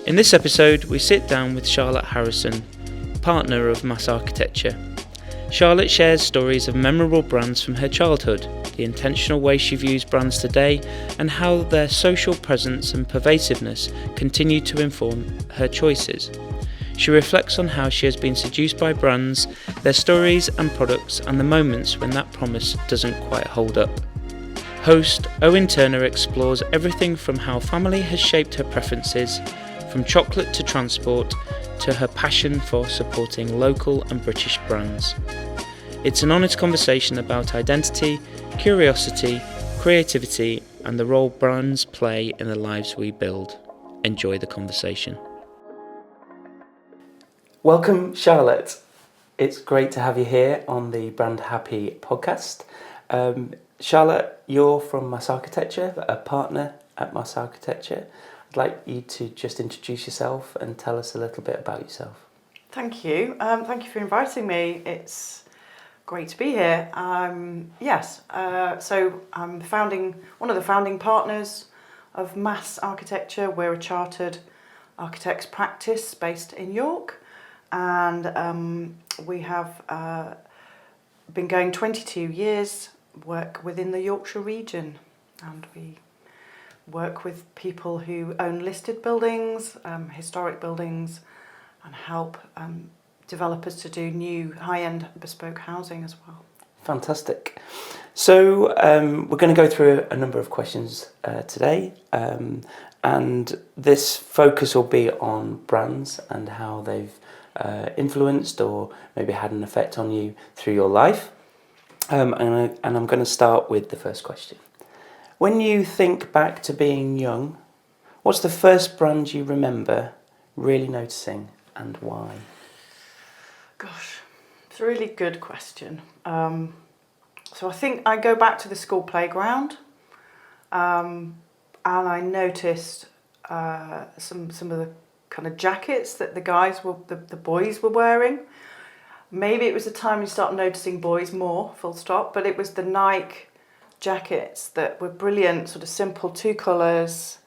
In this episode, we sit down with Charlotte Harrison, partner of Mass Architecture. Charlotte shares stories of memorable brands from her childhood, the intentional way she views brands today, and how their social presence and pervasiveness continue to inform her choices. She reflects on how she has been seduced by brands, their stories and products, and the moments when that promise doesn't quite hold up. Host Owen Turner explores everything from how family has shaped her preferences, from chocolate to transport, to her passion for supporting local and British brands. It's an honest conversation about identity, curiosity, creativity, and the role brands play in the lives we build. Enjoy the conversation. Welcome, Charlotte. It's great to have you here on the Brand Happy podcast. Charlotte, you're from Mass Architecture, a partner at Mass Architecture. I'd like you to just introduce yourself and tell us a little bit about yourself. Thank you. Thank you for inviting me. It's great to be here. So I'm one of the founding partners of Mass Architecture. We're a chartered architects practice based in York, and we have been going 22 years, work within the Yorkshire region, and we work with people who own listed buildings, historic buildings, and help developers to do new high-end bespoke housing as well. Fantastic. So we're going to go through a number of questions today, and this focus will be on brands and how they've influenced or maybe had an effect on you through your life. And I'm going to start with the first question. When you think back to being young, what's the first brand you remember really noticing and why? Gosh, it's a really good question. So I think I go back to the school playground, and I noticed some of the kind of jackets that the boys were wearing. Maybe it was the time you start noticing boys more, full stop, but it was the Nike jackets that were brilliant, sort of simple, two colours,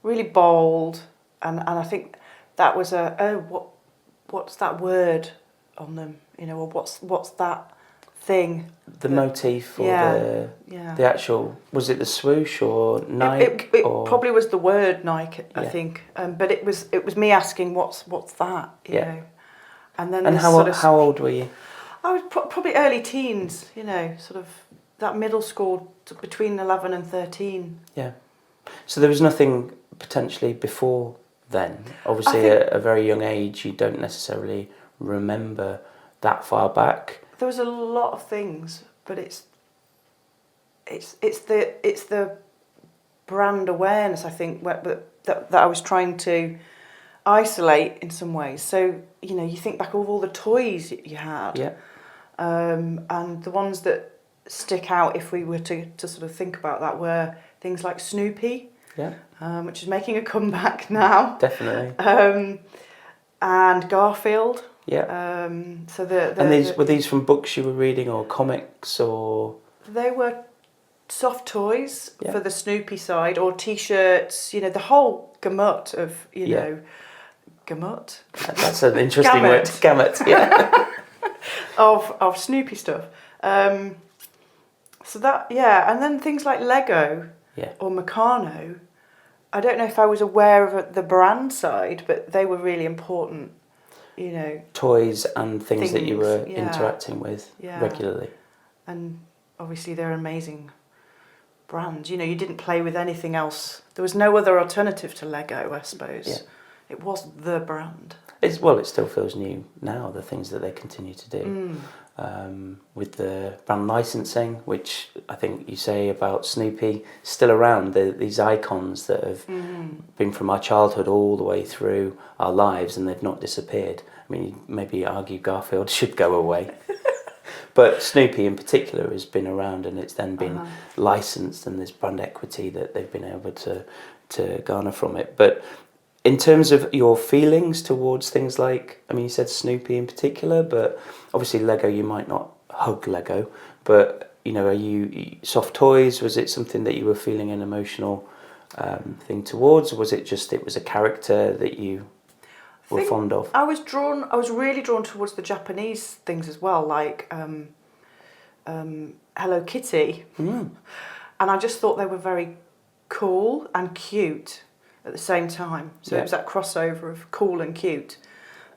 really bold, and I think that was what's that word on them, or what's that thing? The motif or the actual, was it the swoosh or Nike? It probably was the word Nike, I think, but it was me asking what's that, you know. And how old were you? I was probably early teens, sort of that middle school between 11 and 13. Yeah. So there was nothing potentially before then. Obviously, at a very young age, you don't necessarily remember that far back. There was a lot of things, but it's the brand awareness, I think, that I was trying to isolate in some ways. So, you think back of all the toys you had, and the ones that stick out if we were to sort of think about that were things like Snoopy, which is making a comeback now. Definitely. And Garfield. Yeah. So were these from books you were reading or comics or? They were soft toys for the Snoopy side, or T-shirts. The whole gamut of gamut. That's an interesting word. Gamut. Yeah. of Snoopy stuff. So that, and then things like Lego or Meccano. I don't know if I was aware of the brand side, but they were really important, Toys and things that you were interacting with regularly. And obviously they're amazing brands. You didn't play with anything else. There was no other alternative to Lego, I suppose. Yeah. It was the brand. It still feels new now, the things that they continue to do. With the brand licensing, which I think you say about Snoopy, still around, these icons that have been from our childhood all the way through our lives, and they've not disappeared. I mean, you'd maybe argue Garfield should go away. But Snoopy in particular has been around, and it's then been licensed, and there's brand equity that they've been able to garner from it. But in terms of your feelings towards things like, you said Snoopy in particular, but obviously Lego, you might not hug Lego, but, are you soft toys? Was it something that you were feeling an emotional thing towards, or was it just it was a character that you were fond of? I was really drawn towards the Japanese things as well, like Hello Kitty, and I just thought they were very cool and cute at the same time. So it was that crossover of cool and cute.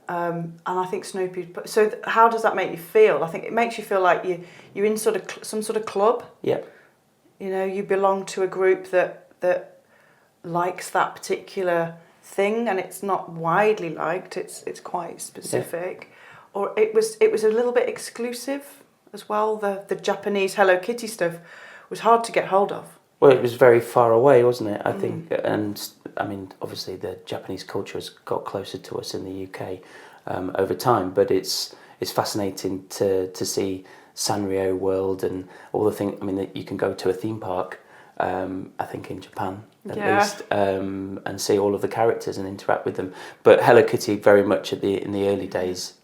And I think Snoopy. So how does that make you feel? I think it makes you feel like you're in some sort of club. Yeah. You know, you belong to a group that likes that particular thing, and it's not widely liked. It's quite specific, or it was a little bit exclusive as well. The Japanese Hello Kitty stuff was hard to get hold of. Well, it was very far away, wasn't it? I think, and I mean, obviously the Japanese culture has got closer to us in the UK over time, but it's fascinating to see Sanrio World and all the things. I mean, that you can go to a theme park, I think in Japan at least, and see all of the characters and interact with them. But Hello Kitty, very much in the early days,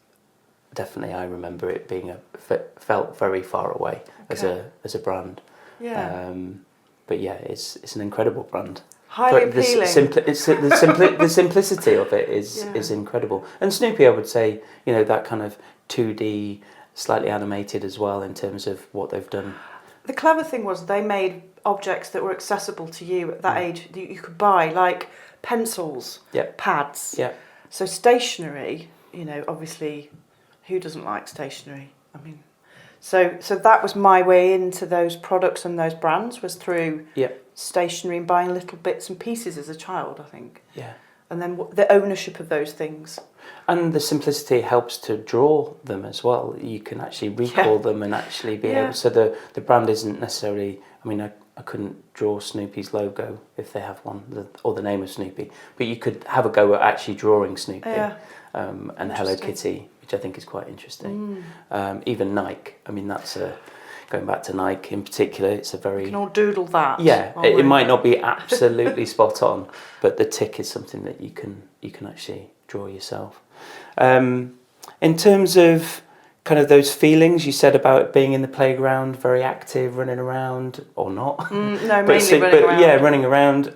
definitely I remember it being felt very far away as a brand. Yeah. But yeah, it's an incredible brand. Highly appealing. The simplicity of it is incredible. And Snoopy, I would say, you know, that kind of 2D, slightly animated as well in terms of what they've done. The clever thing was they made objects that were accessible to you at that age that you could buy, like pencils, pads. Yeah. So stationery, you know, obviously, who doesn't like stationery? I mean, so that was my way into those products and those brands, was through stationery and buying little bits and pieces as a child, I think. Yeah. And then the ownership of those things. And the simplicity helps to draw them as well. You can actually recall them and actually be able... So the brand isn't necessarily... I mean, I couldn't draw Snoopy's logo if they have one, or the name of Snoopy. But you could have a go at actually drawing Snoopy and Hello Kitty, which I think is quite interesting. Even Nike. I mean, that's going back to Nike in particular, it's a very... You can all doodle that. Yeah, it might not be absolutely spot on, but the tick is something that you can actually draw yourself. In terms of kind of those feelings you said about being in the playground, very active, running around, or not? No, mainly running around. Yeah, running around.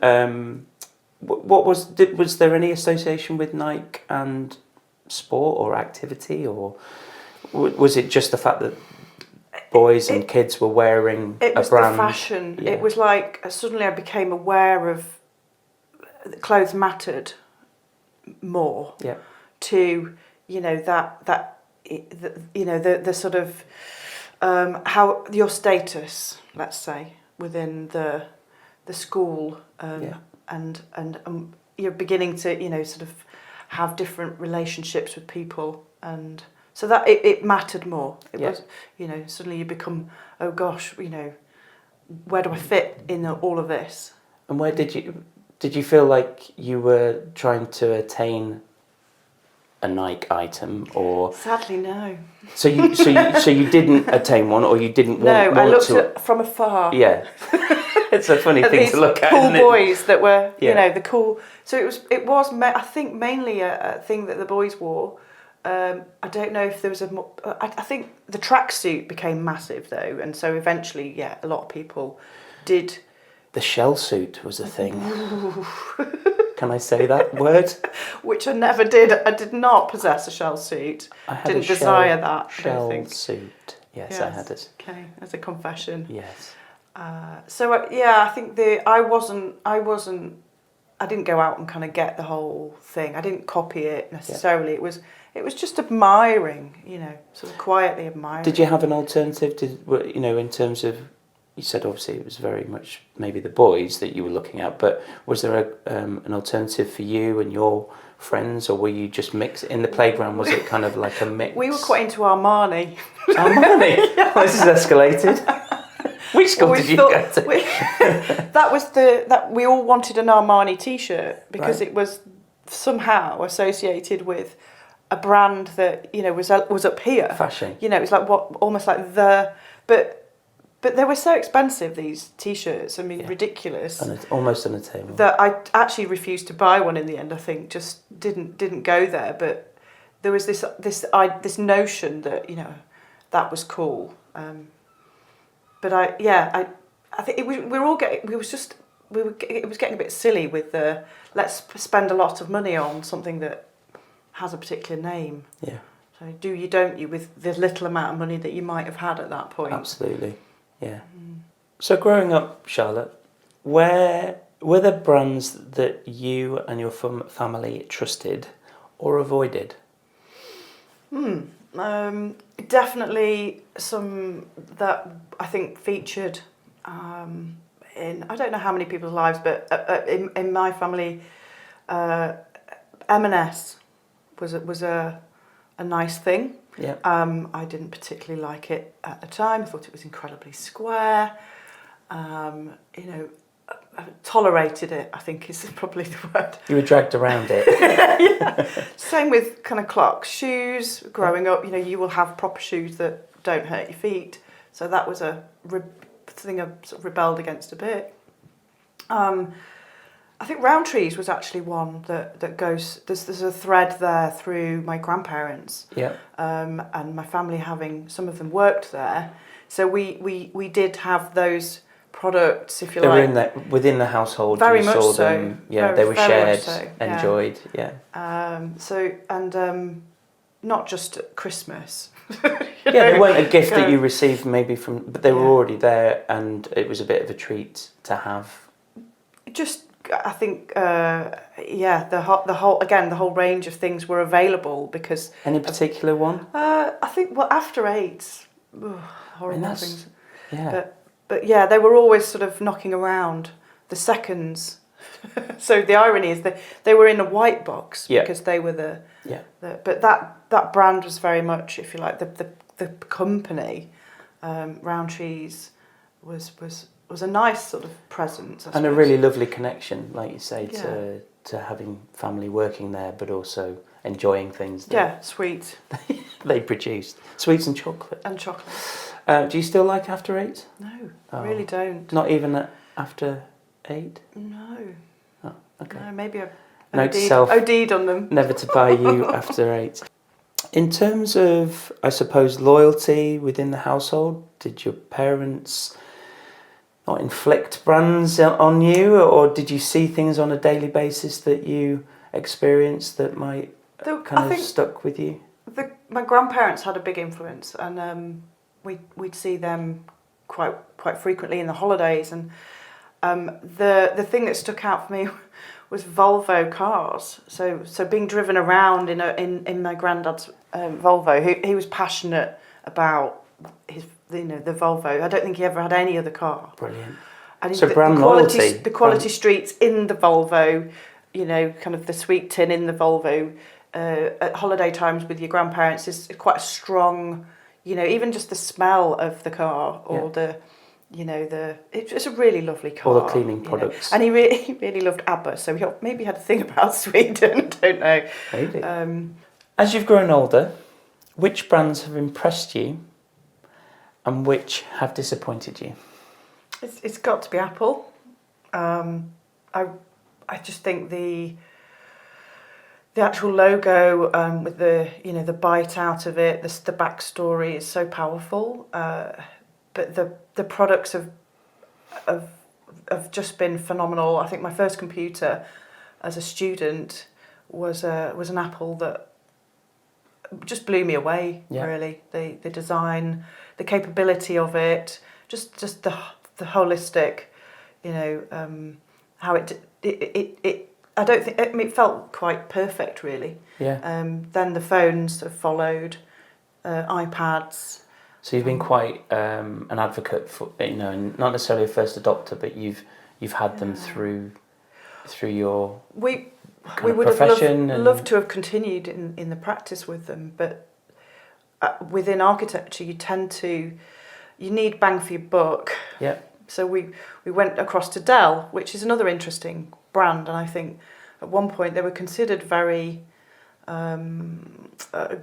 Was there any association with Nike and sport or activity, or was it just the fact that boys and kids were wearing a brand? It was the fashion. Yeah. It was like suddenly I became aware of that clothes mattered more. Yeah. To the sort of how your status, let's say, within the school, and you're beginning to sort of have different relationships with people, and so that it mattered more. It was suddenly you become, oh gosh, where do I fit in all of this? And where did you feel like you were trying to attain a Nike item, or? Sadly, no. So you didn't attain one, or you didn't want to? No, I looked at from afar. Yeah, it's a funny thing to look at. Cool boys that were, the cool. So it was. I think mainly a thing that the boys wore. I don't know if there was I think the tracksuit became massive though, and so eventually, a lot of people did. The shell suit was a thing. Can I say that word? Which I never did. I did not possess a shell suit. Didn't desire that. Shell suit. Yes, I had it. Okay, as a confession. Yes. I think I didn't go out and kind of get the whole thing. I didn't copy it necessarily. Yeah. It was just admiring, sort of quietly admiring. Did you have an alternative in terms of? You said obviously it was very much maybe the boys that you were looking at, but was there an alternative for you and your friends, or were you just mixed in the playground? Was it kind of like a mix? We were quite into Armani. Armani? Well, this has escalated. Which school did you go to? That we all wanted an Armani t-shirt because it was somehow associated with a brand that was up here. Fashion. It was like almost like But they were so expensive, these t-shirts. I mean, ridiculous. Almost unattainable. That I actually refused to buy one in the end. I think just didn't go there. But there was this notion that that was cool. But I think we it was getting a bit silly with the let's spend a lot of money on something that has a particular name. Yeah. So do you, don't you, with the little amount of money that you might have had at that point. Absolutely, yeah. So growing up, Charlotte, where were there brands that you and your family trusted or avoided? Definitely some that I think featured in, I don't know how many people's lives, but in my family, M&S was a nice thing. Yeah. I didn't particularly like it at the time. I thought it was incredibly square. Tolerated it, I think is probably the word. You were dragged around it. Yeah. Same with kind of Clark's shoes. Growing up, you will have proper shoes that don't hurt your feet. So that was a thing I sort of rebelled against a bit. I think Rowntree's was actually one that goes. There's a thread there through my grandparents. Yeah. And my family, having some of them worked there, so we did have those products, if you they like. They were in that within the household. Very you much saw so. them. Yeah, very, they were very shared, so, enjoyed. Yeah. Not just at Christmas. They weren't a gift that you Go. received maybe from, but they were already there, and it was a bit of a treat to have. Just, I think, the whole range of things were available because. Any particular one? I think After Eight, horrible things. Yeah. But yeah, they were always sort of knocking around the seconds. So the irony is that they were in a white box because they were but that brand was very much, if you like, the company. Rowntree's was a nice sort of presence, I and a suppose. really lovely connection, like you say, to having family working there, but also enjoying things that sweet they produced. Sweets and chocolate. and chocolate. Do you still like After Eight? No, I really don't. Not even After 8? No. Oh, okay. No, maybe I've Note to self, OD'd on them. never to buy you After 8. In terms of, I suppose, loyalty within the household, did your parents not inflict brands on you, or did you see things on a daily basis that you experienced that might kind of stuck with you? My grandparents had a big influence, and we'd see them quite frequently in the holidays, and the thing that stuck out for me was Volvo cars. So being driven around in my granddad's Volvo, he was passionate about the Volvo. I don't think he ever had any other car. Brilliant. And So brand loyalty. The quality streets in the Volvo, kind of the sweet tin in the Volvo, at holiday times with your grandparents is quite a strong, even just the smell of the car or it's a really lovely car. All the cleaning products. And he really loved ABBA, so he maybe had a thing about Sweden, I don't know. Maybe. As you've grown older, which brands have impressed you and which have disappointed you? It's got to be Apple. I just think the actual logo with the bite out of it, the backstory is so powerful. But the products have just been phenomenal. I think my first computer as a student was an Apple that just blew me away. Yeah. Really, the design, the capability of it, just the holistic, how it I don't think it felt quite perfect, really. Yeah. Then the phones have followed, iPads. So you've been quite an advocate for, not necessarily a first adopter, but you've had them through your We would have loved to have continued in the practice with them, but within architecture you need bang for your buck. Yeah. So we went across to Dell, which is another interesting brand, and I think at one point they were considered very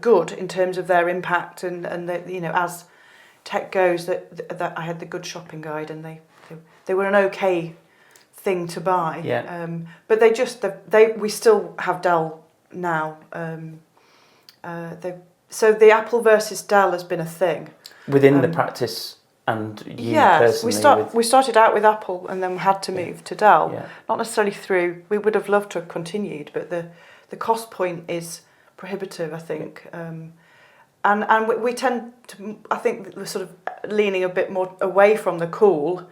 good in terms of their impact, and as tech goes, that I had the Good Shopping Guide, and they were an okay thing to buy. Yeah. But we still have Dell now. So the Apple versus Dell has been a thing within the practice and you Yes, personally we started out with Apple and then had to move to Dell. Yeah. Not necessarily through. We would have loved to have continued, but the cost point is prohibitive, I think. And we tend to. I think we're sort of leaning a bit more away from the cool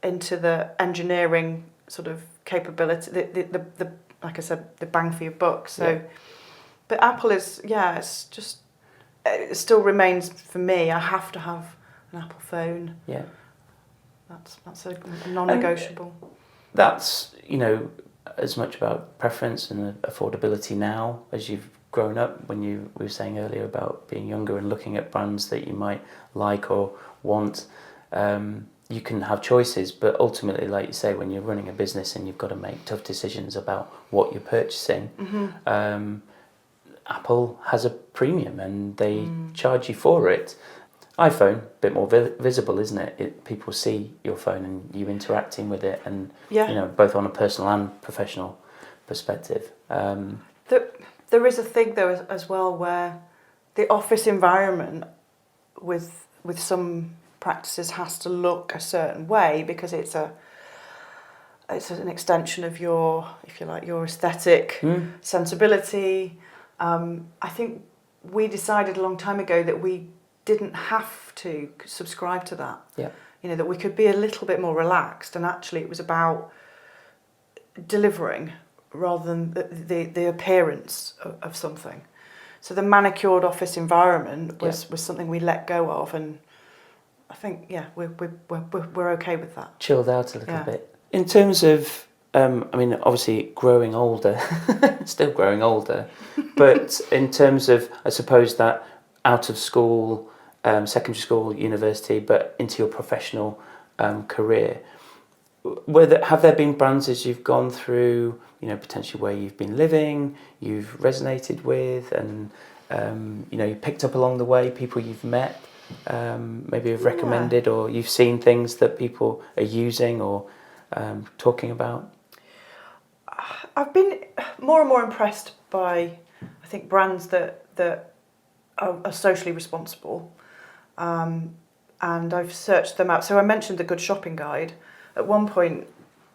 into the engineering sort of capability. The like I said, the bang for your buck. So, but Apple is it's just it still remains for me. I have to have an Apple phone. Yeah. That's a non-negotiable. And that's, as much about preference and affordability now as you've grown up. When we were saying earlier about being younger and looking at brands that you might like or want, you can have choices, but ultimately, like you say, when you're running a business and you've got to make tough decisions about what you're purchasing, Apple has a premium and they charge you for it. iPhone, a bit more visible, isn't it? People see your phone and you interacting with it, and both on a personal and professional perspective. There is a thing though as well where the office environment with some practices has to look a certain way because it's an extension of your, if you like, your aesthetic sensibility. I think we decided a long time ago that we didn't have to subscribe to that. Yeah. That we could be a little bit more relaxed, and actually it was about delivering rather than the appearance of something. So the manicured office environment was something we let go of, and I think we're okay with that. Chilled out a little bit. In terms of obviously growing older, still growing older, but in terms of, I suppose, that out of school, secondary school, university, but into your professional career, have there been brands as you've gone through, potentially where you've been living, you've resonated with, and you picked up along the way, people you've met, maybe have recommended, or you've seen things that people are using or talking about? I've been more and more impressed by, I think, brands that are socially responsible, and I've searched them out. So I mentioned the Good Shopping Guide. At one point,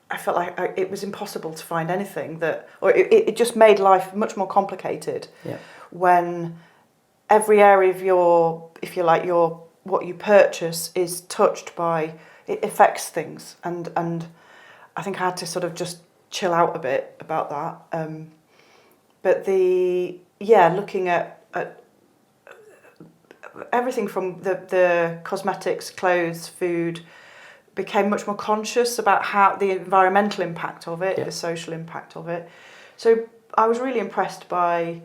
I felt like it was impossible to find anything or it just made life much more complicated. Yeah. When every area of your, if you like, what you purchase is touched by, it affects things, and I think I had to sort of just chill out a bit about that. But looking at everything from the cosmetics, clothes, food, became much more conscious about how the environmental impact of it, the social impact of it. So I was really impressed by,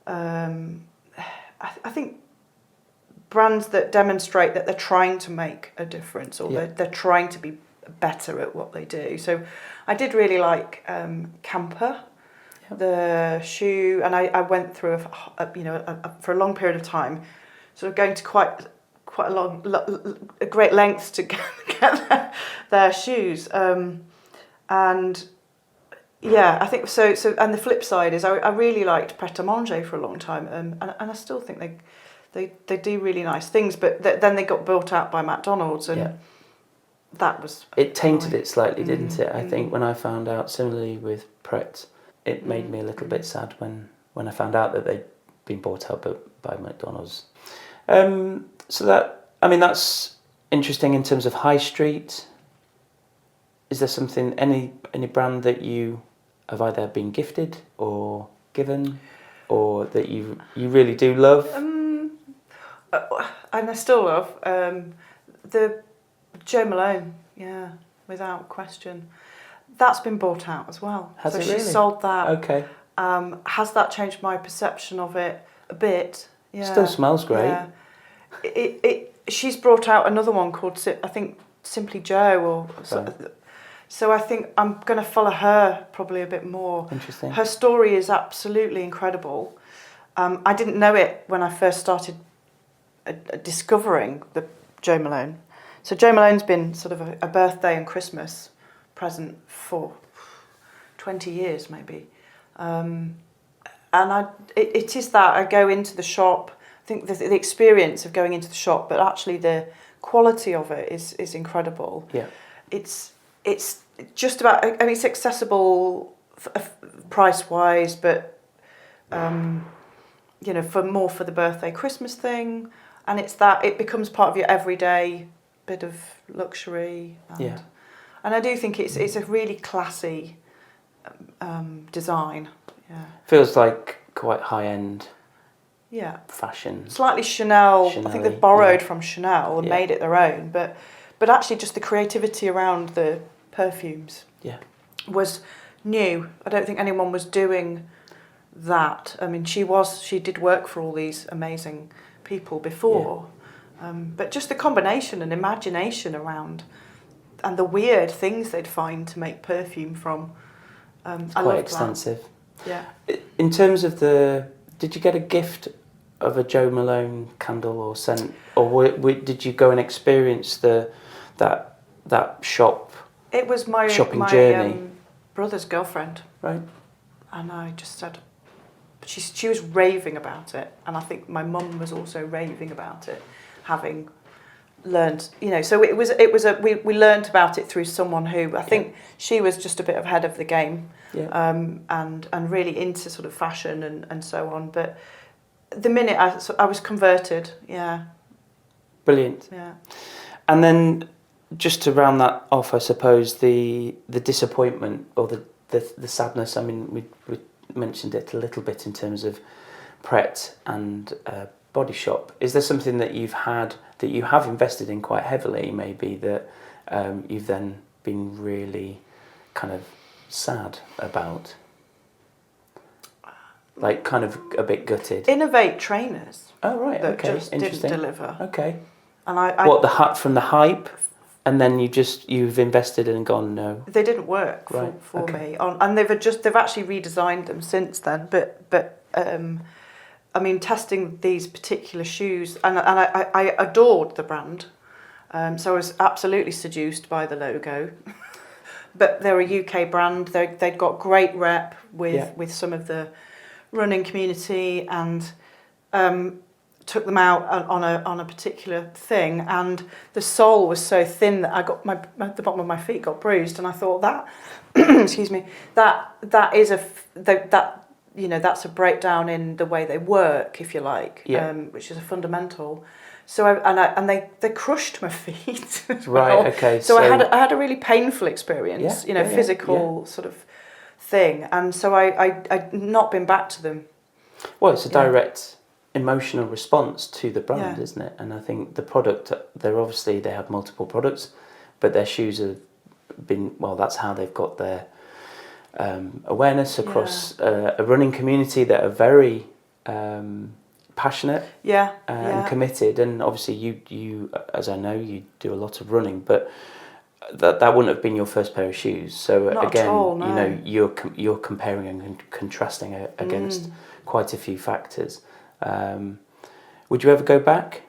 I think, brands that demonstrate that they're trying to make a difference, or they're trying to be better at what they do. So I did really like Camper, the shoe, and I went through for a long period of time, sort of going to quite a great lengths to get their shoes, and I think so. And the flip side is I really liked Pret a Manger for a long time, and I still think they do really nice things, but then they got bought out by McDonald's, and that was... It tainted it slightly, didn't it? I think when I found out, similarly with Pret, it made me a little bit sad when I found out that they'd been bought out by McDonald's. So that's interesting in terms of high street. Is there something, any brand that you have either been gifted or given, or that you really do love? And I still love the Jo Malone, without question. That's been bought out as well. Has it really? She sold that. Okay. Has that changed my perception of it a bit? Yeah. Still smells great. Yeah. She's brought out another one called, I think, Simply Joe, so I think I'm going to follow her probably a bit more. Interesting. Her story is absolutely incredible. I didn't know it when I first started discovering the Jo Malone. So Jo Malone's been sort of a birthday and Christmas present for 20 years maybe. And it is that I go into the shop, I think the experience of going into the shop, but actually the quality of it is incredible. Yeah. It's just about, I mean, it's accessible price wise, but you know, for the birthday Christmas thing, and it becomes part of your everyday bit of luxury. And I do think it's a really classy design. Yeah. Feels like quite high end. Yeah. Fashion. Slightly Chanel. I think they've borrowed from Chanel and made it their own, but actually just the creativity around the perfumes was new. I don't think anyone was doing that. I mean, she did work for all these amazing people before, but just the combination and imagination around and the weird things they'd find to make perfume from. It's quite extensive. Yeah. In terms of did you get a gift of a Jo Malone candle or scent, or did you go and experience that shop? It was my shopping journey. Brother's girlfriend, right? And I just said, she was raving about it, and I think my mum was also raving about it, having learned, you know. So we learned about it through someone who I think she was just a bit ahead of the game, and really into sort of fashion and so on. But the minute I was converted, brilliant, and then just to round that off, I suppose the disappointment or the sadness. I mean, we mentioned it a little bit in terms of Pret and Body Shop. Is there something that you have invested in quite heavily, maybe that you've then been really kind of sad about? Like kind of a bit gutted. Innovate trainers. Oh right, that okay, just interesting. didn't deliver. Okay. And I what from the hype, and then you've invested and gone no. They didn't work for me. And they've actually redesigned them since then. But I mean, testing these particular shoes, and I adored the brand, so I was absolutely seduced by the logo. But they're a UK brand. They'd got great rep with some of the running community, and took them out on a particular thing, and the sole was so thin that I got the bottom of my feet got bruised, and I thought that excuse me, that is you know, that's a breakdown in the way they work, if you like, which is a fundamental. So they crushed my feet as well. Right. Okay. So I had a really painful experience, you know, physical sort of thing, and so I'd not been back to them. Well, it's a direct emotional response to the brand, isn't it? And I think the product, they have multiple products, but their shoes have been, well, that's how they've got their awareness across a running community that are very passionate and committed. And obviously you, as I know, you do a lot of running, but that wouldn't have been your first pair of shoes. So Not again, at all, no. you know, you're comparing and contrasting against quite a few factors. Would you ever go back?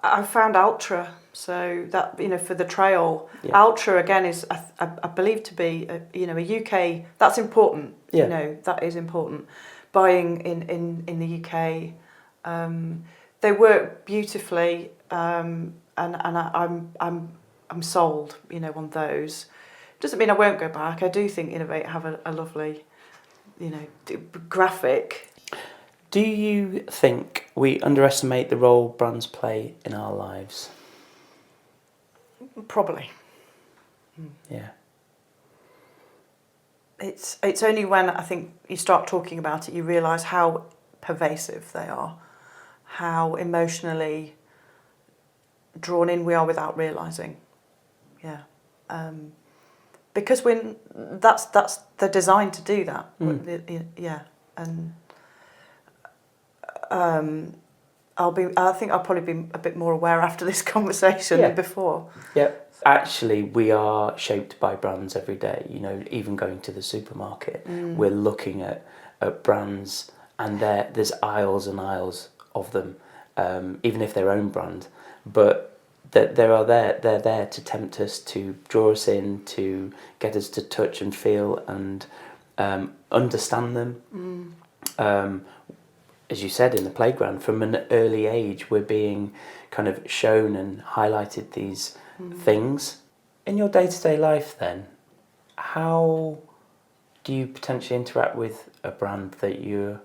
I found Ultra, so that, you know, for the trail, Ultra again is I believe to be a UK. That's important. You know, that is important. Buying in the UK, they work beautifully, and I'm sold. You know, on those. Doesn't mean I won't go back. I do think Innovate have a lovely, you know, graphic. Do you think we underestimate the role brands play in our lives? Probably. Yeah. It's only when I think you start talking about it, you realise how pervasive they are, how emotionally drawn in we are without realising. Yeah. Because that's they're designed to do that. And I think I'll probably be a bit more aware after this conversation than before. Yeah. Actually, we are shaped by brands every day. You know, even going to the supermarket, we're looking at brands, and there's aisles and aisles of them, even if they're own brand. But they're there to tempt us, to draw us in, to get us to touch and feel and understand them. as you said, in the playground, from an early age, we're being kind of shown and highlighted these things. In your day-to-day life then, how do you potentially interact with a brand that you're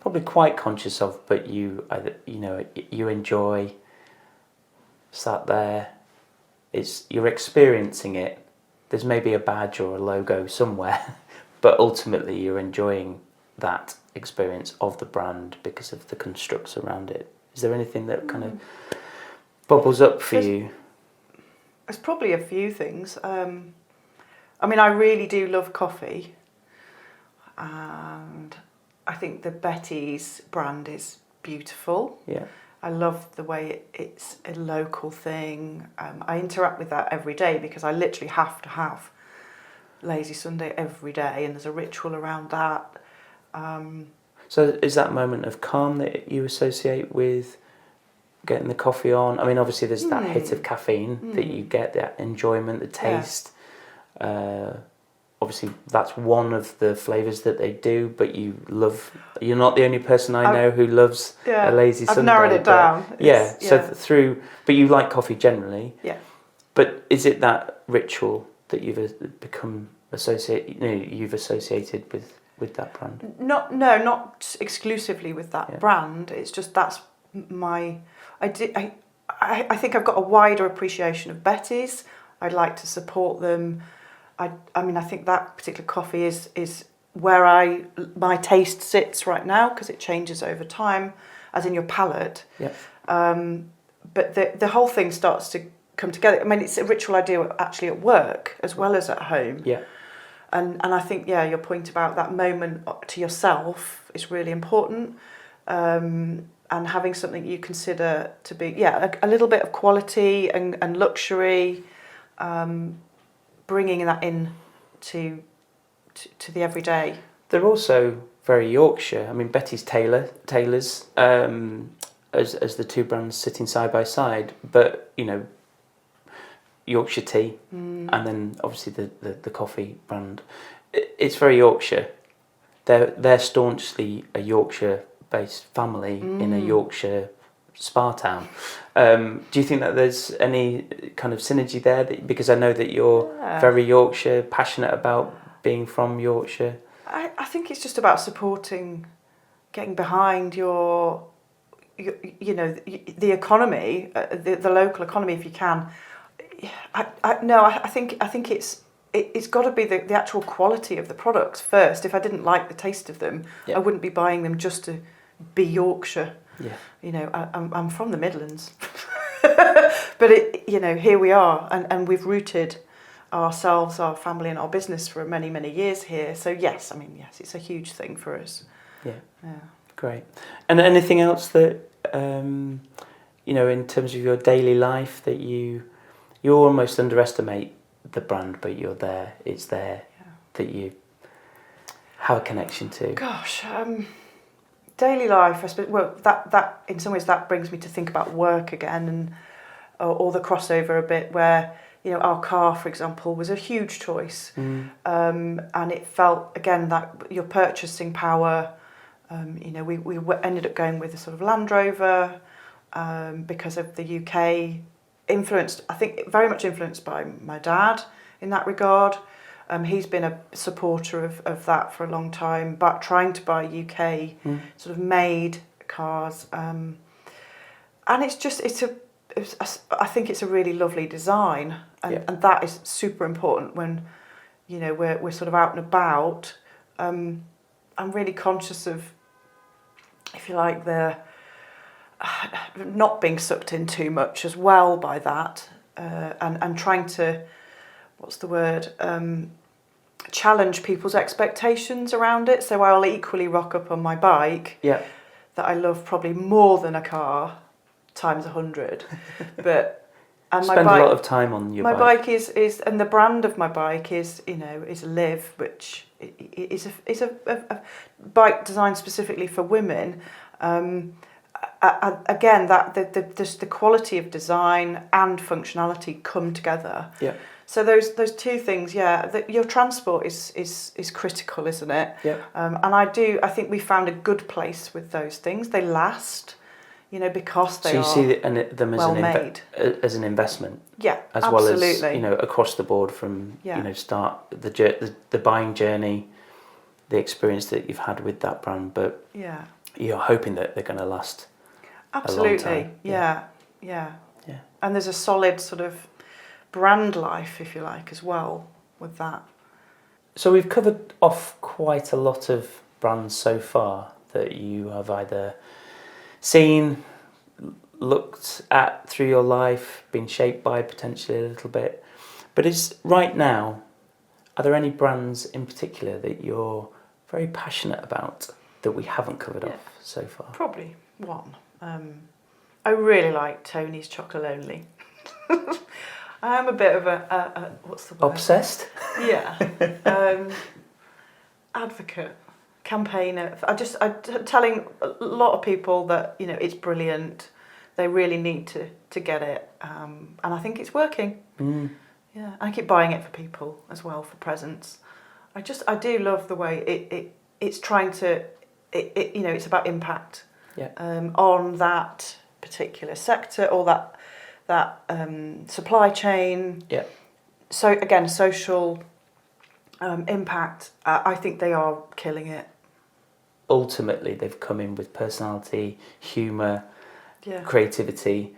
probably quite conscious of, but you enjoy, sat there, you're experiencing it, there's maybe a badge or a logo somewhere, but ultimately you're enjoying that experience of the brand because of the constructs around it. Is there anything that kind of bubbles up for you? There's probably a few things. I mean, I really do love coffee, and I think the Betty's brand is beautiful. Yeah. I love the way it's a local thing. I interact with that every day because I literally have to have Lazy Sunday every day, and there's a ritual around that. So is that moment of calm that you associate with getting the coffee on? I mean, obviously there's that hit of caffeine that you get, that enjoyment, the taste. Obviously that's one of the flavours that they do, but you're not the only person I know who loves a Lazy Sunday. I've narrowed it down. But you like coffee generally. Yeah. But is it that ritual that you've become you've associated with that brand? Not exclusively with that brand. It's just that's I think I've got a wider appreciation of Betty's. I'd like to support them. I mean, I think that particular coffee is where my taste sits right now, because it changes over time, as in your palate. Yeah. But the whole thing starts to come together. I mean, it's a ritual I do actually at work as well as at home. Yeah. And I think, your point about that moment to yourself is really important. And having something you consider to be, a little bit of quality and luxury, bringing that in to the everyday. They're also very Yorkshire. I mean, Betty's Taylor's, as the two brands sitting side by side, but Yorkshire tea, and then obviously the coffee brand. It's very Yorkshire. They're staunchly a Yorkshire-based family in a Yorkshire spa town. Do you think that there's any kind of synergy there? Because I know that you're very Yorkshire, passionate about being from Yorkshire. I think it's just about supporting, getting behind the economy, the local economy if you can. I think it's got to be the actual quality of the products first. If I didn't like the taste of them, I wouldn't be buying them just to be Yorkshire. Yeah. I'm from the Midlands, but here we are, and we've rooted ourselves, our family, and our business for many, many years here. So yes, it's a huge thing for us. Yeah. Great. And anything else that in terms of your daily life that you almost underestimate the brand, but you're there, it's there, that you have a connection to? Gosh, daily life, I suppose. Well, that in some ways that brings me to think about work again, and or the crossover a bit where our car, for example, was a huge choice, and it felt again that your purchasing power. We ended up going with a sort of Land Rover because of the UK. I think very much influenced by my dad in that regard. He's been a supporter of that for a long time, but trying to buy UK sort of made cars. And I think it's a really lovely design, and that is super important when we're sort of out and about. I'm really conscious of, if you like, the not being sucked in too much as well by that, and trying to, challenge people's expectations around it. So I'll equally rock up on my bike that I love probably more than a car times 100, and spend a lot of time on your bike. My bike is and the brand of my bike is Live, which is a bike designed specifically for women. Again, that the quality of design and functionality come together. Yeah. So those two things, your transport is critical, isn't it? Yeah. And I think we found a good place with those things. They last, because they are so you see them as well made. As an investment. Yeah, as absolutely. well as across the board from start the buying journey, the experience that you've had with that brand, but you're hoping that they're going to last absolutely a long time. Yeah. And there's a solid sort of brand life, if you like, as well with that. So we've covered off quite a lot of brands so far that you have either seen, looked at through your life, been shaped by potentially a little bit. But right now, are there any brands in particular that you're very passionate about that we haven't covered off so far? Probably one. I really like Tony's Chocolate Only. I'm a bit of a what's the word? Obsessed? Yeah. Advocate, campaigner. I'm telling a lot of people that it's brilliant. They really need to get it, and I think it's working. Yeah, I keep buying it for people as well for presents. I do love the way it's trying to it's about impact on that particular sector or that supply chain. Yeah. So again, social impact. I think they are killing it. Ultimately, they've come in with personality, humour, creativity,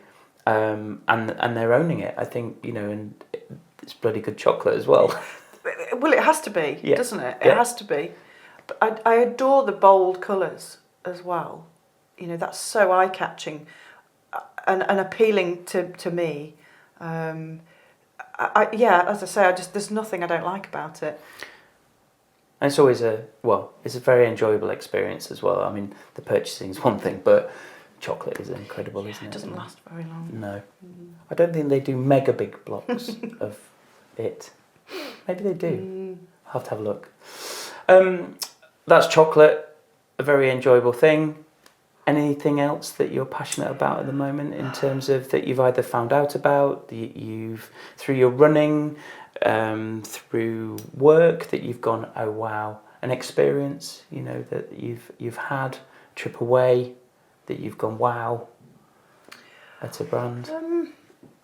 and they're owning it. I think and it's bloody good chocolate as well. Well, it has to be, doesn't it? It has to be. But I adore the bold colours as well. That's so eye-catching and appealing to me. As I say, there's nothing I don't like about it. And it's always it's a very enjoyable experience as well. I mean, the purchasing is one thing, but chocolate is incredible, isn't it? It doesn't last very long. No. I don't think they do mega big blocks of it. Maybe they do. I'll have to have a look. That's chocolate, a very enjoyable thing. Anything else that you're passionate about at the moment in terms of that you've either found out about, you've through your running, through work that you've gone, oh wow, an experience, that you've had, trip away, that you've gone, wow, at a brand?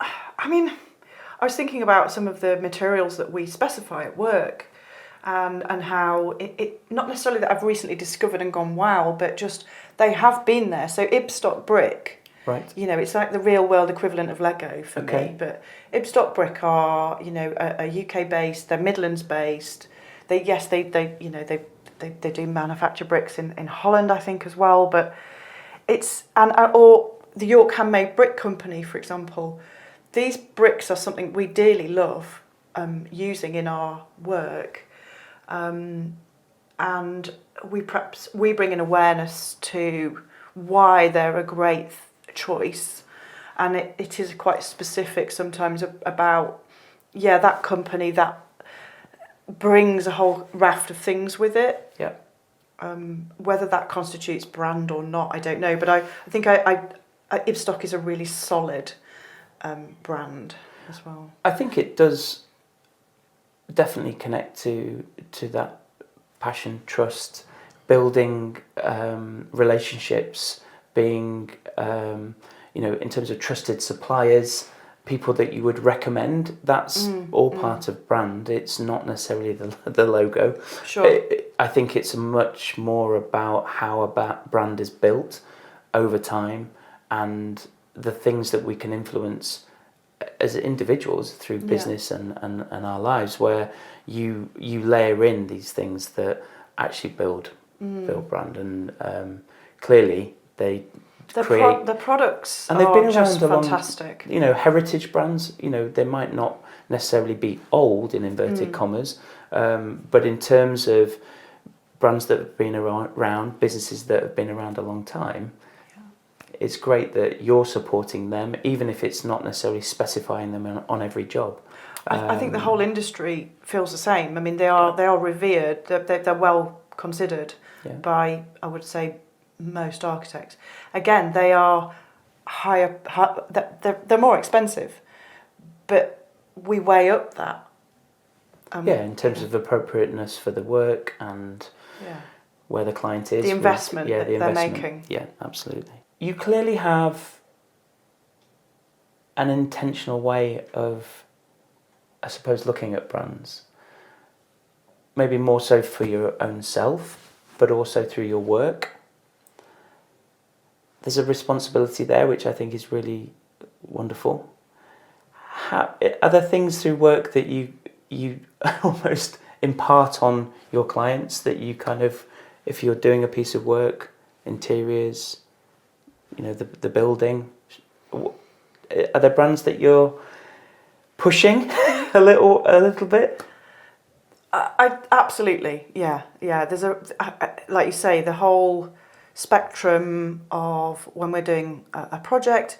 I was thinking about some of the materials that we specify at work and how it not necessarily that I've recently discovered and gone wow, but just they have been there. So Ibstock brick, right? It's like the real world equivalent of Lego for me. But Ibstock brick are a UK based, they're Midlands based. They do manufacture bricks in Holland, I think, as well. But it's or the York Handmade Brick Company, for example. These bricks are something we dearly love using in our work. And we bring an awareness to why they're a great choice, and it is quite specific sometimes about that company that brings a whole raft of things with it. Yeah. Whether that constitutes brand or not, I don't know, but I think Ibstock is a really solid brand as well. I think it does definitely connect to that passion, trust, building relationships, being in terms of trusted suppliers, people that you would recommend. That's all part of brand. It's not necessarily the logo. Sure. I think it's much more about how a brand is built over time and the things that we can influence as individuals through business and our lives, where you layer in these things that actually build brand, and clearly they create the products and they've been just around fantastic. Heritage brands. They might not necessarily be old in inverted commas, but in terms of brands that have been around, businesses that have been around a long time. It's great that you're supporting them, even if it's not necessarily specifying them on every job. I think the whole industry feels the same. I mean, they are revered. They're well considered by, I would say, most architects. Again, they are higher. They're more expensive, but we weigh up that. In terms of appropriateness for the work and where the client is. The investment with, that the investment. they're making. Yeah, absolutely. You clearly have an intentional way of, I suppose, looking at brands. Maybe more so for your own self, but also through your work. There's a responsibility there, which I think is really wonderful. Are there things through work that you almost impart on your clients that you kind of, if you're doing a piece of work, interiors, the building, are there brands that you're pushing a little bit? I absolutely, yeah. There's like you say, the whole spectrum of when we're doing a project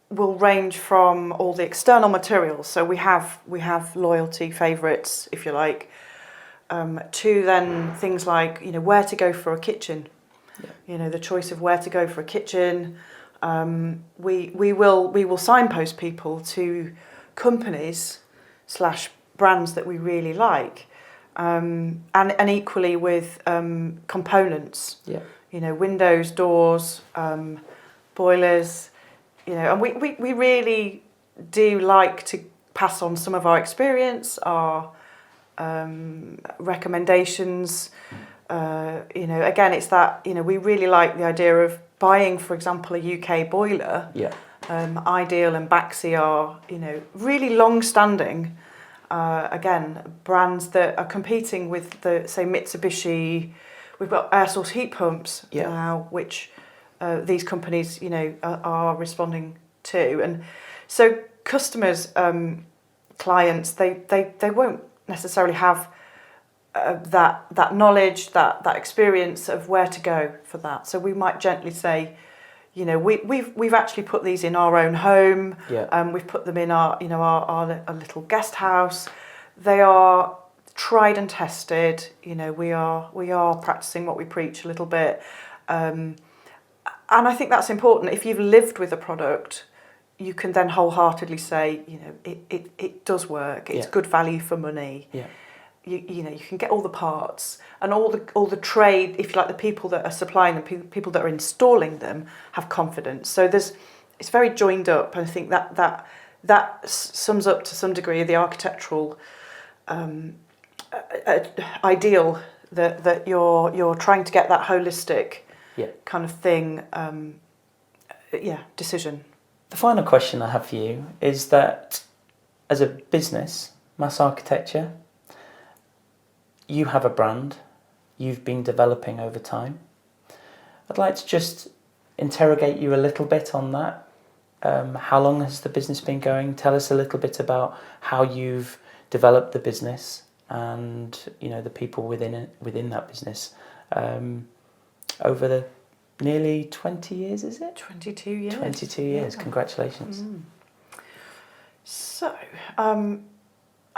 will range from all the external materials. So we have loyalty favourites, if you like, to then things like where to go for a kitchen. Yeah. The choice of where to go for a kitchen. We will signpost people to companies / brands that we really like, and equally with components. Yeah. Windows, doors, boilers. And we really do like to pass on some of our experience, our recommendations. Again, it's that we really like the idea of buying, for example, a UK boiler. Yeah. Ideal and Baxi are really long-standing. Again, brands that are competing with the, say, Mitsubishi. We've got air source heat pumps now, which these companies are responding to, and so customers, clients, they won't necessarily have that knowledge, that experience of where to go for that. So we might gently say, we've actually put these in our own home. Yeah. We've put them in our our little guest house. They are tried and tested. We are practicing what we preach a little bit, and I think that's important. If you've lived with a product, you can then wholeheartedly say, it does work. It's good value for money. Yeah. You can get all the parts and all the trade, if you like, the people that are supplying them, people that are installing them have confidence. So it's very joined up, and I think that sums up to some degree the architectural ideal that you're trying to get that holistic kind of thing, decision. The final question I have for you is that as a business, Mass Architecture, you have a brand you've been developing over time. I'd like to just interrogate you a little bit on that. How long has the business been going? Tell us a little bit about how you've developed the business and the people within that business over the nearly 20 years, is it? 22 years. 22 years. Yeah. Congratulations. So, I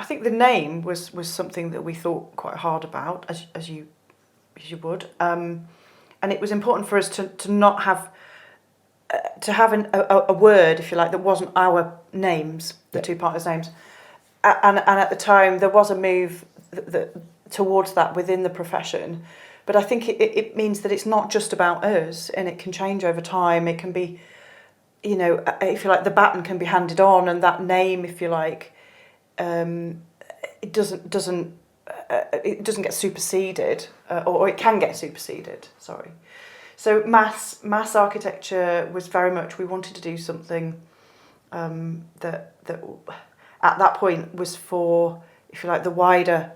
think the name was something that we thought quite hard about, as you would, and it was important for us to not have to have a word, if you like, that wasn't our names, the two partners' names, and at the time there was a move towards that within the profession, but I think it means that it's not just about us, and it can change over time. It can be, if you like, the baton can be handed on, and that name, if you like. It doesn't get superseded, or it can get superseded. Sorry. So mass architecture was very much, we wanted to do something that at that point was for, if you like, the wider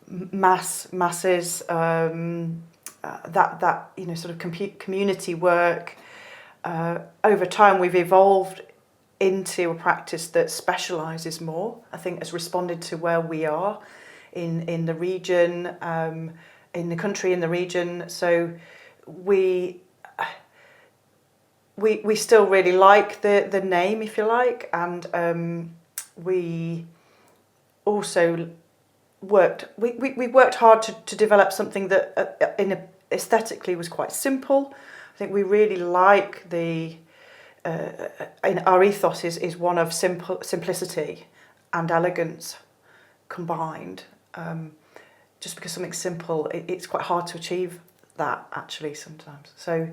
masses. That sort of community work. Over time, we've evolved into a practice that specialises more, I think, has responded to where we are in the region, in the country, in the region. So we still really like the name, if you like, and we also worked hard to develop something that aesthetically was quite simple. I think we really like our ethos is one of simplicity, and elegance combined. Just because something's simple, it's quite hard to achieve that actually sometimes. So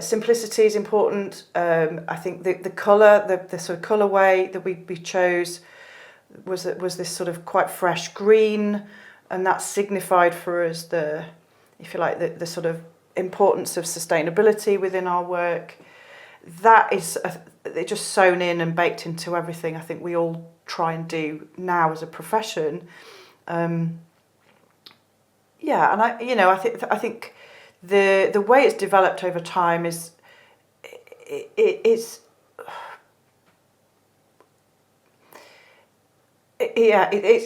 simplicity is important. I think the colour, the sort of colourway that we chose was this sort of quite fresh green, and that signified for us the, if you like, the sort of importance of sustainability within our work. That is it's just sewn in and baked into everything I think we all try and do now as a profession. Yeah, and I think the way it's developed over time is it's I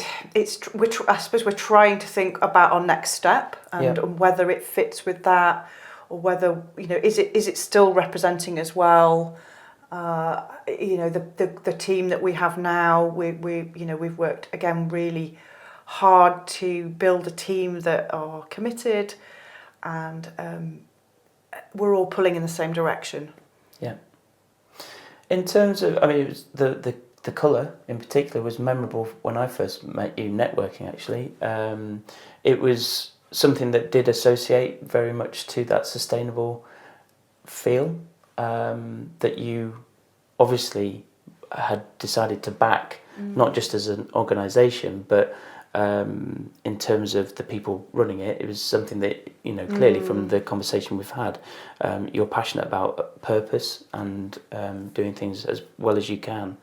suppose we're trying to think about our next step and whether it fits with that, or whether is it still representing as well. The team that we have now, we've worked again really hard to build a team that are committed, and we're all pulling in the same direction. Yeah. In terms of, I mean, it was the colour in particular was memorable when I first met you networking, actually. It was something that did associate very much to that sustainable feel that you obviously had decided to back, not just as an organisation, but in terms of the people running it. It was something that, clearly from the conversation we've had, you're passionate about purpose and doing things as well as you can.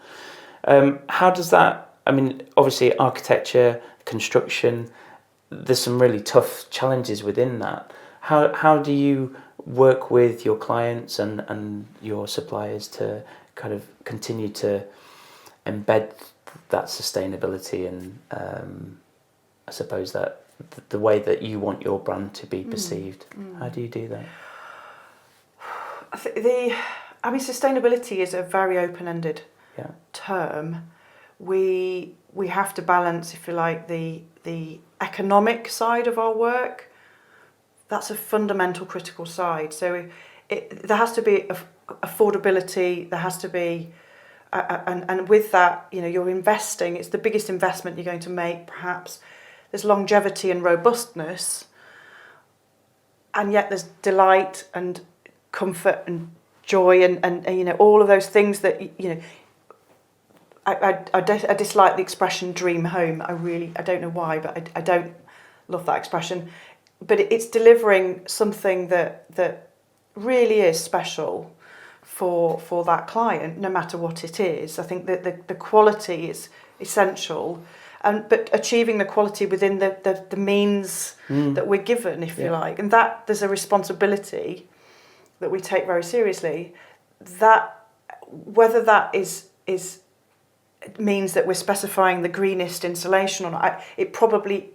How does that, I mean, obviously architecture, construction, there's some really tough challenges within that. How do you work with your clients and your suppliers to kind of continue to embed that sustainability and I suppose that the way that you want your brand to be perceived? How do you do that? Sustainability is a very open-ended term. We have to balance, if you like, the economic side of our work. That's a fundamental critical side. So there has to be affordability. There has to be, and with that, you're investing. It's the biggest investment you're going to make, perhaps. There's longevity and robustness, and yet there's delight and comfort and joy and all of those things that I dislike the expression dream home. I don't know why, but I don't love that expression. But it's delivering something that really is special for that client, no matter what it is. I think that the quality is essential, but achieving the quality within the means that we're given, if you like, and that there's a responsibility that we take very seriously. That whether that is means that we're specifying the greenest insulation or not, it probably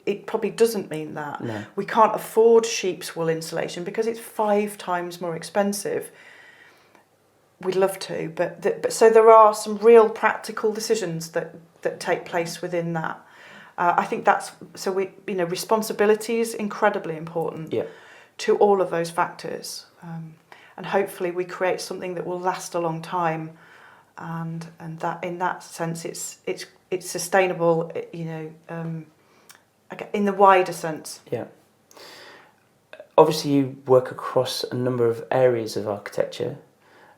doesn't mean that. No. We can't afford sheep's wool insulation because it's 5 times more expensive. We'd love to, but so there are some real practical decisions that take place within that. I think that's so responsibility is incredibly important to all of those factors, and hopefully we create something that will last a long time. And that in that sense it's sustainable, in the wider sense. Yeah. Obviously you work across a number of areas of architecture.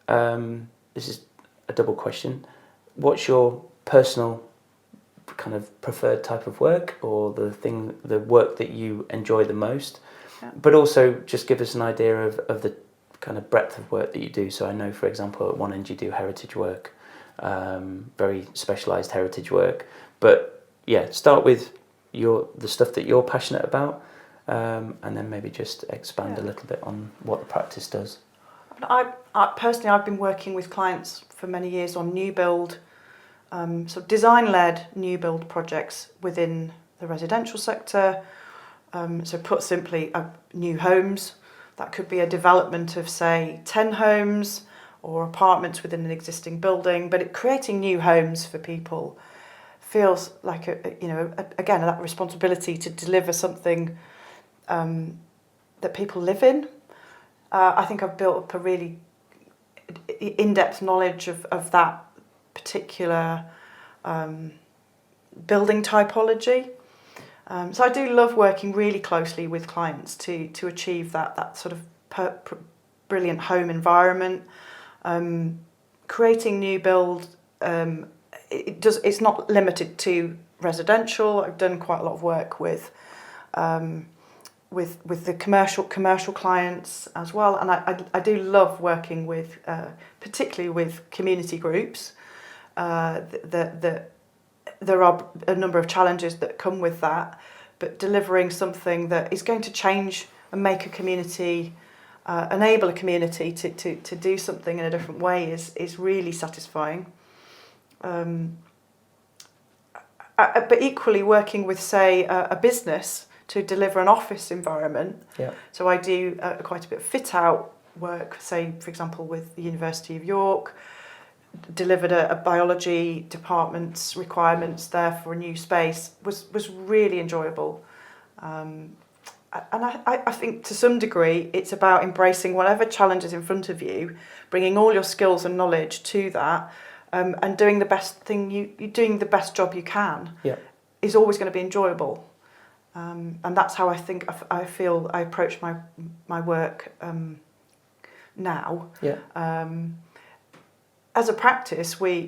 This is a double question. What's your personal kind of preferred type of work, or the work that you enjoy the most? Yeah. But also just give us an idea of the kind of breadth of work that you do. So I know, for example, at one end you do heritage work, very specialised heritage work. But yeah, start with the stuff that you're passionate about, and then maybe just expand a little bit on what the practice does. I personally, I've been working with clients for many years on new build, so design-led new build projects within the residential sector. So put simply, new homes. That could be a development of, say, 10 homes or apartments within an existing building. But creating new homes for people feels like, again, that responsibility to deliver something that people live in. I think I've built up a really in-depth knowledge of that particular building typology. So I do love working really closely with clients to achieve that sort of brilliant home environment. Creating new build, it's not limited to residential. I've done quite a lot of work with the commercial clients as well, and I do love working with particularly with community groups. There are a number of challenges that come with that, but delivering something that is going to change and make a community, enable a community to do something in a different way is really satisfying. But equally working with, say, a business to deliver an office environment. Yeah. So I do quite a bit of fit out work, say, for example, with the University of York, delivered a biology department's requirements there for a new space, was really enjoyable. And I think to some degree it's about embracing whatever challenge is in front of you, bringing all your skills and knowledge to that, and doing the best thing you're doing the best job you can. Yeah. Is always going to be enjoyable. And that's how I feel I approach my work now. Yeah. As a practice, we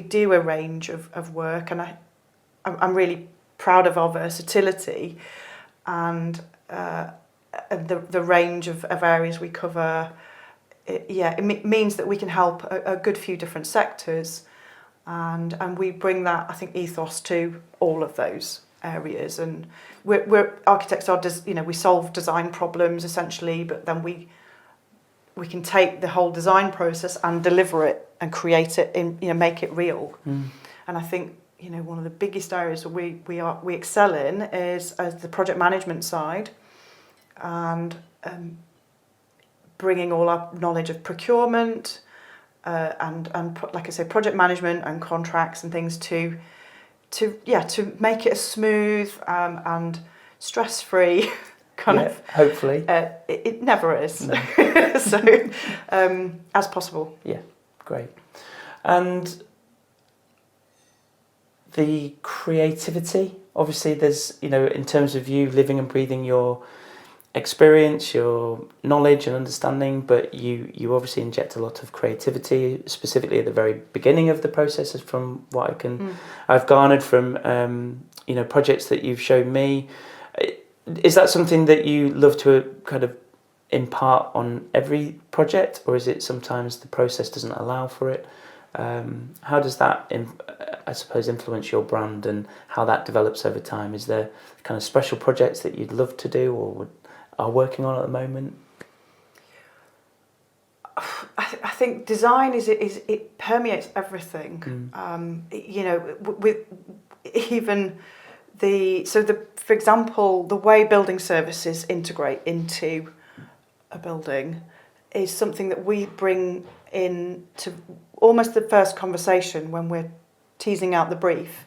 do a range of work, and I'm really proud of our versatility and the range of areas we cover. It means that we can help a good few different sectors, and we bring that, I think, ethos to all of those areas. And we're architects we solve design problems essentially, but then we can take the whole design process and deliver it and create it make it real. And I think one of the biggest areas that we excel in is the project management side, and bringing all our knowledge of procurement and like I say, project management and contracts and things to make it a smooth and stress-free hopefully. It never is. No. So as possible. Yeah, great. And the creativity, obviously there's, in terms of you living and breathing your experience, your knowledge and understanding, but you obviously inject a lot of creativity, specifically at the very beginning of the process, from what I've garnered from projects that you've shown me. Is that something that you love to kind of impart on every project, or is it sometimes the process doesn't allow for it? How does that, I suppose, influence your brand and how that develops over time? Is there kind of special projects that you'd love to do or are working on at the moment? I think design it permeates everything. With even for example, the way building services integrate into a building is something that we bring in to almost the first conversation when we're teasing out the brief.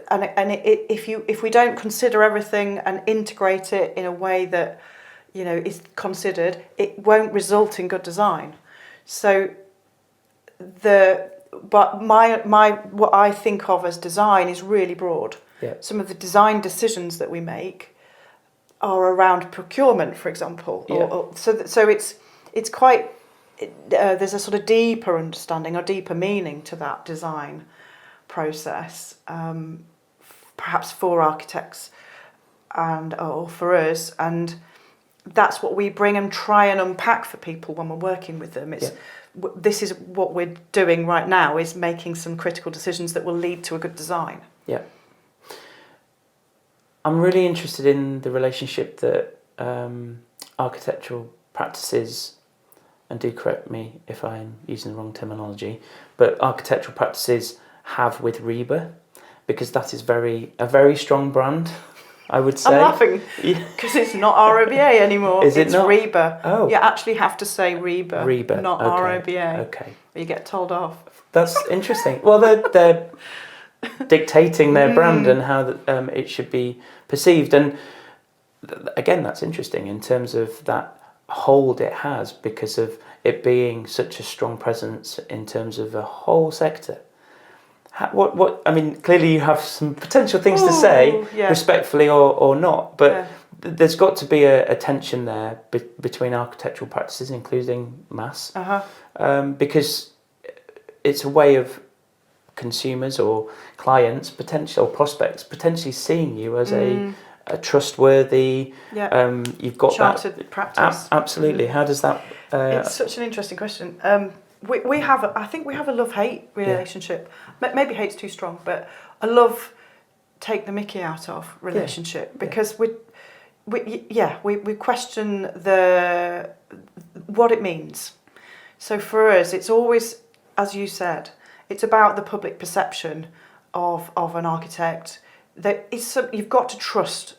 And if we don't consider everything and integrate it in a way that is considered, it won't result in good design. So what I think of as design is really broad. Yeah. Some of the design decisions that we make are around procurement, for example. Yeah. So it's quite there's a sort of deeper understanding or deeper meaning to that design process, perhaps for architects or for us, and that's what we bring and try and unpack for people when we're working with them. This is what we're doing right now, is making some critical decisions that will lead to a good design. Yeah. I'm really interested in the relationship that architectural practices, and do correct me if I'm using the wrong terminology, but architectural practices have with REBA, because that is a very strong brand, I would say. I'm laughing because it's not ROBA anymore. Is it not? It's REBA. Oh. You actually have to say REBA, not okay. ROBA. Okay. Or you get told off. That's interesting. Well, they're dictating their brand and how it should be perceived, and again, that's interesting in terms of that hold it has because of it being such a strong presence in terms of a whole sector. What? I mean, clearly you have some potential things to say, yeah. respectfully or not, but Yeah. there's got to be a tension there between architectural practices, including mass, because it's a way of consumers or clients, potential prospects, potentially seeing you as a trustworthy. Yeah. You've got chartered that practice. absolutely. How does that? It's such an interesting question. We have, I think we have a love-hate relationship. Maybe hate's too strong, but a love take the mickey out of relationship because we question what it means. So for us, it's always, as you said, it's about the public perception of an architect. That you've got to trust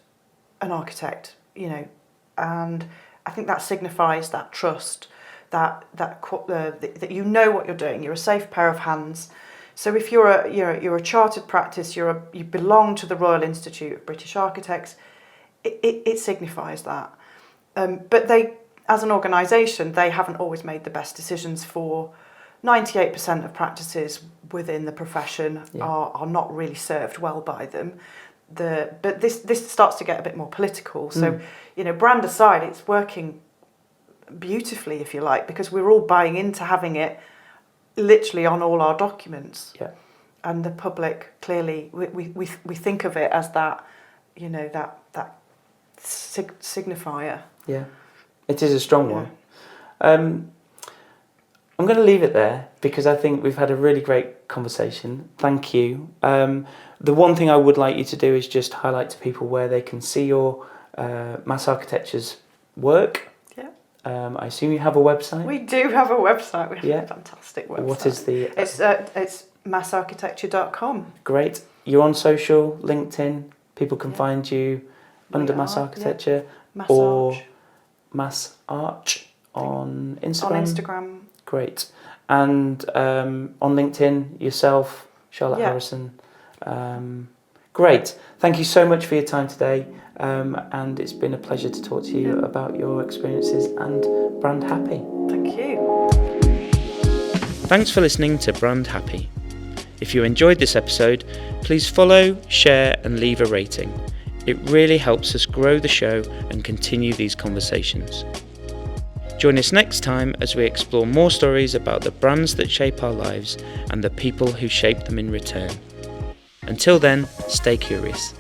an architect, and I think that signifies that trust. That you know what you're doing. You're a safe pair of hands. So if you're a chartered practice, you belong to the Royal Institute of British Architects, it signifies that. But they, as an organisation, they haven't always made the best decisions for 98% of practices within the profession are not really served well by them. But this starts to get a bit more political. So brand aside, it's working beautifully, if you like, because we're all buying into having it literally on all our documents. Yeah. And the public, clearly, we think of it as that, that signifier. Yeah, it is a strong one. I'm going to leave it there because I think we've had a really great conversation. Thank you. The one thing I would like you to do is just highlight to people where they can see your Mass Architecture's work. I assume you have a website? We do have a website. We have a fantastic website. What is the... It's massarchitecture.com. Great. You're on social, LinkedIn. People can find you under Mass Architecture or Mass Arch on Instagram. On Instagram. Great. And on LinkedIn, yourself, Charlotte Harrison. Great. Thank you so much for your time today. And it's been a pleasure to talk to you about your experiences and Brand Happy. Thank you. Thanks for listening to Brand Happy. If you enjoyed this episode, please follow, share and leave a rating. It really helps us grow the show and continue these conversations. Join us next time as we explore more stories about the brands that shape our lives and the people who shape them in return. Until then, stay curious.